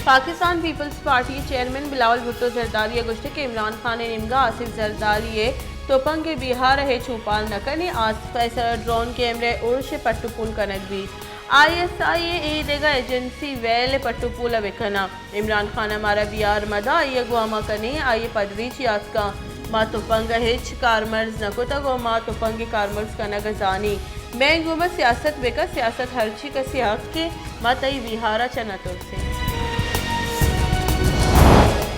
Pakistan peoples party chairman Bilawal Bhutto Zardari गोश्त के इमरान खान निमगा आसिफ जरदारी तोपंग के बिहार है छुपाल नकनी आसपास ड्रोन कैमरे उर्श पट्टुपुल कनक भी ISIA देगा एजेंसी वेल पट्टुपुल विकना इमरान खान हमारा बिहार मदा ये गुआमा कनी आये पदवीच याद का मा तोपंग हिच कारमर्ज नकोतगो मा तोपंग कारमर्ज कनक जानी मैं गुमा सियासत बेका सियासत हरची का सियाक के मतई बिहारा चनतुर से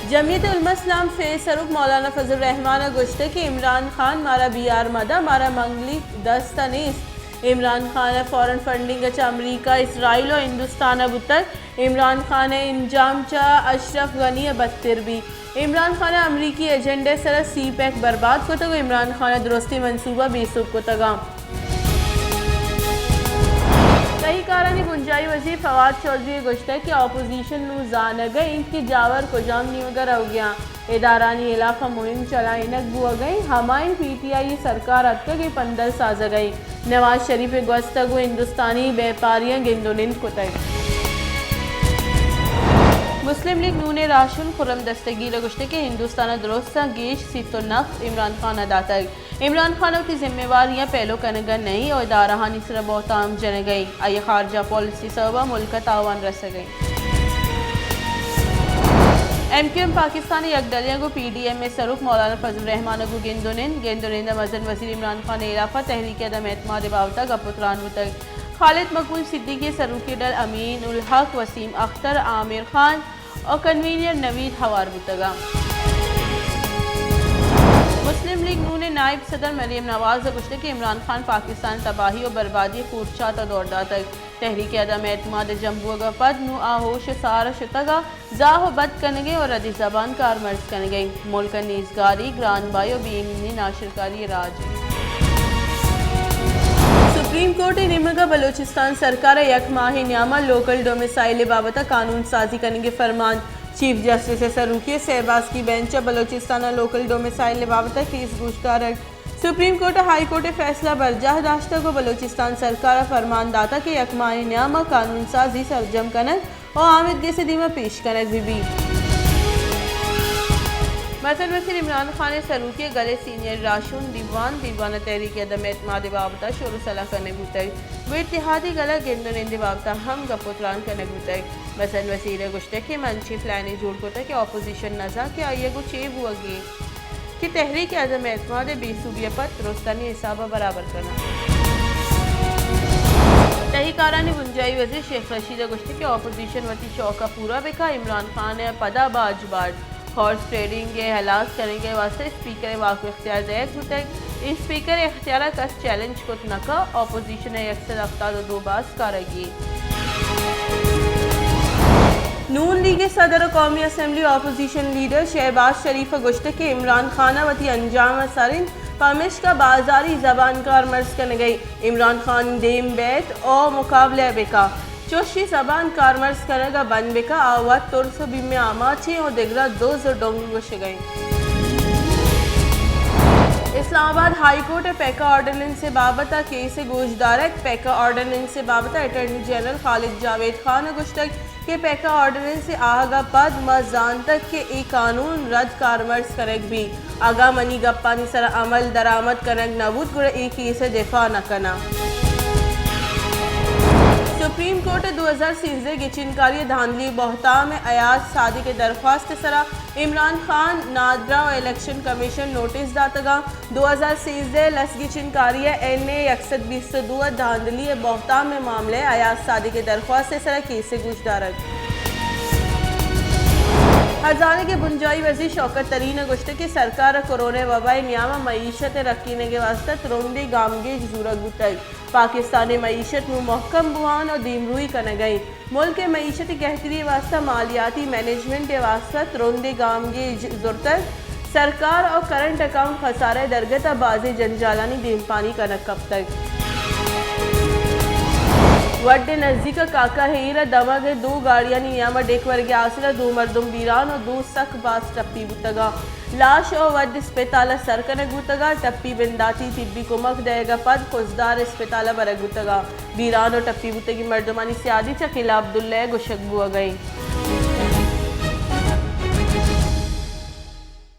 जमीयत उलमा इस्लाम फे सरुक मौलाना फजल रहमान गुश्ते के इमरान खान मारा बिहार मदा मारा मंगली दस्तनीस इमरान खान फॉरेन फंडिंग चा अमरीका इसराइल और हिंदुस्तान अब उत्तर इमरान खान इंजाम चा अशरफ गनी बत्तिर भी इमरान खान अमरीकी एजेंडे सर सी पैक बर्बाद को तगो इमरान खान दुरुस्ती मंसूबा बेसुब को तगा कई कारणी गुंजाई वजीर फवाद चौधरी गुश्ता कि अपोजिशन नू जान गई कि जावर को जाम निवगर हो गया इदारानी इलाका मुहिम चला इनक बुआ गई हमाइन PTI सरकार अटक गई 15 साज गई नवाज शरीफ गस्तगु हिंदुस्तानी व्यापारियां गिंदुनिन कुतई मुस्लिम लीग नून राशन खुरम दस्तगीर गुश्ते के हिंदुस्तान दुरुस्त गेश सीतो नफ इमरान खान अदा तक इमरान खान की जिम्मेवारियां पहलो कनगा नहीं और इदाराहानी सर बहुताम जन गई आये खारजा पॉलिसी सबा मुल्क तावान रस गई MQM पाकिस्तानी यकदलिया को PDM में सरुख मौलाना फजल रहमान को गेंदुनिंदा मजन वजीर इमरान खान इलाफा तहरीक अदम एतमाद बावता गपुत्रान तक खालिद मकबूल सिद्दीकी सरुखी डल अमीन उल हक वसीम अख्तर आमिर खान और कन्वीनर नवीद हवार बुतगा मुस्लिम लीग नून नायब सदर मरियम नवाज गुश्ते के इमरान खान पाकिस्तान तबाही और बर्बादी खूरचात दौड़दा तक तहरीक अदम एतमाद जम्बुआ पद नु आहोश सार शतगा जाहो बद कनगे और रदी जबान कार मर्ज कनगे मुल्क नीजगारी ग्रान बायो बीमनी नाशिरकारी राज सुप्रीम कोर्ट निमगा बलोचिस्तान सरकार यक माह न्यामा लोकल डोमिसाइल बाबत कानून साजी करने के फरमान चीफ जस्टिस सरूकी शहबाज की बेंच बलोचिस्तान लोकल डोमिसाइल बाबत फीस गुश्तार सुप्रीम कोर्ट हाई कोर्ट फैसला बरजाह दाश्ता को बलोचिस्तान सरकार फरमान दाता के यक माह न्यामा कानून साजी सरजम कनक और आमिदगी से दीमा पेश कनक भी मसलन वजीर इमरान खान सरूकी गले सीनियर राशून दीवाना तहरीक अदम एतमाद बाबता शोर सलाह करने बुतक वो इत्तेहादी गला गिंदुनिंदे बाबता हम गपुत्रान करने बुतक मसलन वजीर गुश्ते के मंची फ्लानी जोड़ को तक अपोजिशन नजा के आइए को चेब हुआ गे कि तहरीक अदम एतमाद बेसूबिया पर दुरुस्तानी हिसाबा बराबर करना तहीकारानी गुंजाई वजीर शेख रशीद गुश्ते के अपोजिशन वती चौका पूरा बेका इमरान खान पदा बाजबार हॉर्स ट्रेडिंग के हलास करने के वास्ते स्पीकर वाक़ इख्तियार दैक होता है स्पीकर इख्तियार का चैलेंज को नका अपोजिशन अक्सर अफ्ताद दो बास कारगी नून लीग सदर कौमी असम्बली अपोजिशन लीडर शहबाज शरीफ गुश्त के इमरान खान वती अंजाम सरिन पामिश का बाजारी जबान कार मर्ज कर गई इमरान खान देम बैत और मुकाबले बेका चोशी जबान कारमर्ज करेगा बन बेका आवाज तुर्स बिमे आमाची और दिगरा दो डोंग गई Islamabad high court PECA ordinance से बाबता केस गोशदारक पैका ऑर्डिनेंस से बाबता अटॉर्नी जनरल खालिद जावेद खान गुश्तक के पैका ऑर्डिनेंस से आगा पद मजान तक के एक कानून रद्द कारमर्ज करक भी आगा मनी गप्पानी सर अमल दरामद करक नबूद गुड़ एक केस दिफा न करना सुप्रीम कोर्ट 2013 की चिनकारी धांधली बहता में अयाज सादी के दरख्वास्त सरा इमरान खान नादरा और इलेक्शन कमीशन नोटिस दातगा 2013 लसगी चिनकारी NA 122 धांधली बहता में मामले अयाज सादी के दरख्वास्त सरा केस गुजदारक हजारे के बुंजाई वजीर शौकत तरीन गुश्त की सरकार कोरोना वबाई न्यामा मईशत रखने के वास्ते तुरंदी गामगे जरूरत गुतई पाकिस्तानी मईशत में महकम बुहान और दीमरूई कर गई मुल्क के मईशत कहतरी वास्ता मालियाती मैनेजमेंट के वास्ता तुरंदी गामगे जरूरत सरकार और करंट अकाउंट खसारे दरगता बाजी जंजालानी दीम पानी कनक कब तक वड्डे नजदीक काका हेरा दमग दो गाड़ियां नियामा डेक वर्गे आसिला दो मर्दुम बीरान और दो सख बास टप्पी बुतगा लाश और वड्डे अस्पताल सरकन गुतगा टप्पी बिंदाती तिब्बी कुमक देगा पद कुजदार अस्पताल बर गुतगा बीरान और टप्पी बुतगी मर्दमानी सियादी चकीला अब्दुल्ला गुशकबुआ गई।